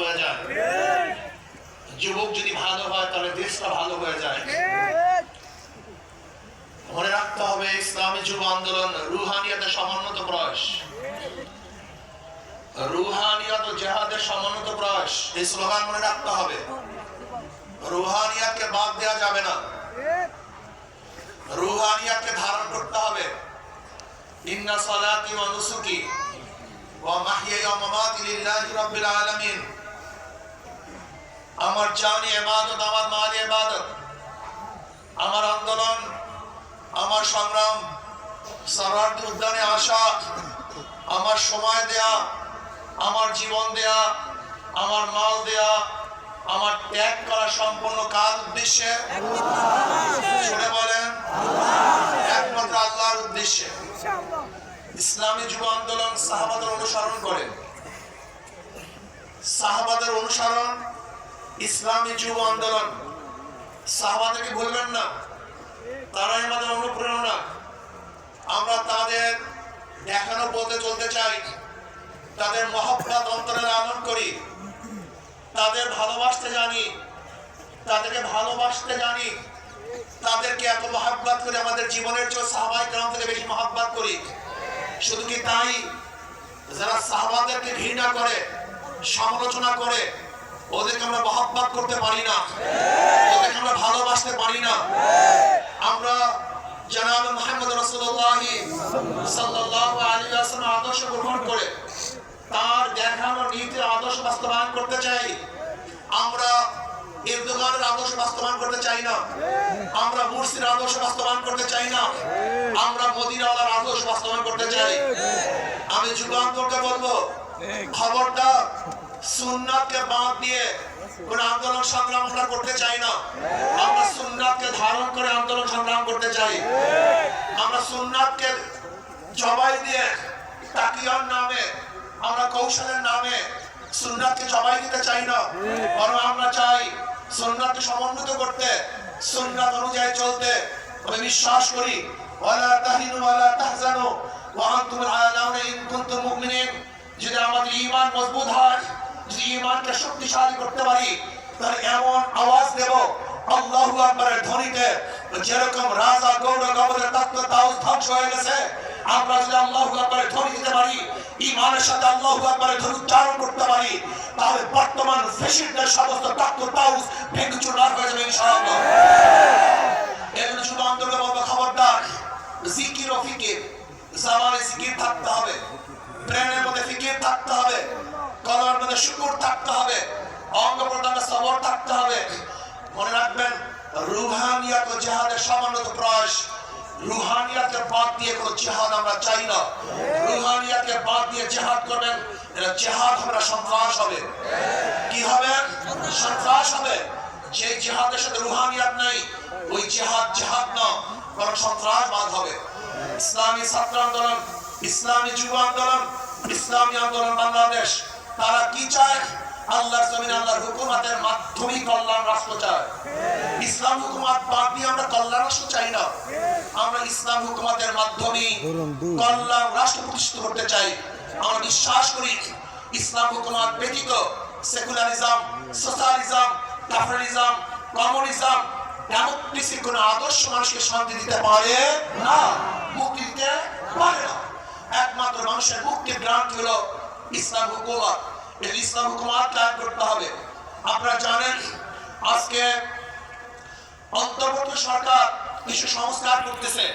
হয়ে যায়, যুবক যদি ভালো হয় তাহলে দেশটা ভালো হয়ে যায়। মনে রাখতে হবে ইসলামী যুব আন্দোলন রুহানিয়াতের সমন্বিত প্রয়াস, রুহানিয়াত ও জিহাদের সমন্বিত প্রয়াস। এই স্লোগান মনে রাখতে হবে। রুহানিয়াতকে বাদ দেওয়া যাবে না, রুহানিয়াতকে ধারণ করতে হবে। ইন্না সালাতি ওয়া নুসুকি ওয়া মাহইয়ায়া ওয়া মামাতি লিল্লাহি রাব্বিল আলামিন। আমার জানি ইবাদত, আমার মাল ইবাদত, আমার আন্দোলন, আমার সংগ্রাম, সারাটি উদ্যানে আসা, আমার সময় দেয়া, আমার জীবন দেয়া, আমার মাল দেয়া, আমার ত্যাগ করা সম্পূর্ণ কাজ উদ্দেশ্যে, শুনে বলেন একমাত্র আল্লাহর উদ্দেশ্যে। ইসলামী যুব আন্দোলন সাহাবাদের অনুসরণ করে, সাহাবাদের অনুসরণ ইসলামী যুব আন্দোলন। সাহাবাদেরকে ভুলবেন না, তারাই আমাদের অনুপ্রেরণা। আমরা তাদের দেখানো পথে চলতে চাই, তাদের মহব্বত অন্তরে লালন করি, তাদের ভালোবাসতে জানি, তাদেরকে ভালোবাসতে জানি, তাদেরকে এত মহব্বত করে আমাদের জীবনের চেয়ে সাহাবায়ে কেরাম থেকে বেশি মহব্বত করি। শুধু কি তাই, যারা সাহাবাদেরকে ঘৃণা করে, সমালোচনা করে, ওদেরকে আমরা মহব্বত করতে পারি না, ওদেরকে আমরা ভালোবাসতে পারি না। আমরা জনাব মুহাম্মদ রাসূলুল্লাহ সাল্লাল্লাহু আলাইহি ওয়াসাল্লাম আদর্শ গ্রহণ করে তার দেখানো নীতির আদর্শ বাস্তবায়ন করতে চাই। আমরা এরদোগানের আদর্শ বাস্তবায়ন করতে চাই না, আমরা মুরসির আদর্শ বাস্তবায়ন করতে চাই না, আমরা মদিনাওয়ালার আদর্শ বাস্তবায়ন করতে চাই। আমি যুগান্তরকে বলবো, খবরদার সুন্নাতকে বাদ দিয়ে কোন আন্দোলন সংগ্রাম আমরা করতে চাই না। আমরা সুন্নাতকে ধারণ করে আন্দোলন সংগ্রাম করতে চাই। আমরা সুন্নাতকে জবাই দিয়ে তাকিয়ার নামে, আমরা কৌশলের নামে সুন্নাতকে জবাই দিতে চাই না, বরং আমরা চাই সুন্নাতকে সমন্বিত করতে, সুন্নাত অনুযায়ী চলতে। আমি বিশ্বাস করি ওয়ালা তাহিনু ওয়ালা তাহজানু ওয়া আনতুমুল আ'লাউনা ইন কুনতুম মুমিনিন। যদি আমাদের ঈমান মজবুত হয়, যদি ঈমানকে শক্তিশালী করতে পারি, তাহলে এমন আওয়াজ দেব আল্লাহু আকবারের ধ্বনিতে, যেরকম রাজা গৌড় গবরের তত্ত্ব তাউস ধ্বংস হয়ে গেছে, আমরা যদি আল্লাহু আকবারের ধ্বনি দিতে পারি, ঈমানের সাথে আল্লাহু আকবারের ধ্বনি উচ্চারণ করতে পারি, তাহলে বর্তমান ফ্যাসিস্টদের সমস্ত তত্ত্ব তাউস ভেঙে চুরমার হয়ে যাবে ইনশাআল্লাহ। এজন্য শুধু আন্দোলন বলবো, খবরদার জিকির ও ফিকির, জামানে জিকির থাকতে হবে, ব্রেনের মধ্যে ফিকির থাকতে হবে, কলমের মধ্যে শুকর থাকতে হবে, অঙ্গ প্রত্যঙ্গে সবর থাকতে হবে। মনে রাখবেন রুহানিয়াত ও জিহাদের সমন্বিত প্রয়াস। রুহানিয়াতকে বাদ দিয়ে কোনো জিহাদ আমরা চাই না। রুহানিয়াতকে বাদ দিয়ে জিহাদ করবেন, এটা জিহাদ হবে না, সন্ত্রাস হবে। কি হবে? সন্ত্রাস হবে। যে জিহাদের সাথে রুহানিয়াত নাই, ওই জিহাদ জিহাদ না, বরং সন্ত্রাসবাদ হবে। ইসলামী ছাত্র আন্দোলন, ইসলামী যুব আন্দোলন, ইসলামী আন্দোলন বাংলাদেশ, তারা কি চায়? আল্লাহর জমিনে আল্লাহর হুকুমতের মাধ্যমে কল্যাণ রাষ্ট্র চায়। ইসলাম হুকুমত বাদ দিয়ে আমরা কল্যাণ রাষ্ট্র চাই না, আমরা ইসলাম হুকুমতের মাধ্যমে কল্যাণ রাষ্ট্র প্রতিষ্ঠিত করতে চাই। আমরা বিশ্বাস করি ইসলাম হুকুমত ব্যতীত সেকুলারিজম, সোশ্যালিজম, ক্যাপিটালিজম, কমিউনিজম, ডেমোক্রেসির কোন আদর্শ মানুষকে শান্তি দিতে পারে না, মুক্তি দিতে পারে না। একমাত্র মানুষের মুক্তির গ্রান্ট হলো ইসলাম হুকুমত। এই ইসলাম হুকুমত কায়েম করতে হবে। আপনারা জানেন আজকে অন্তর্বর্তী সরকার কিছু সংস্কার করতেছে।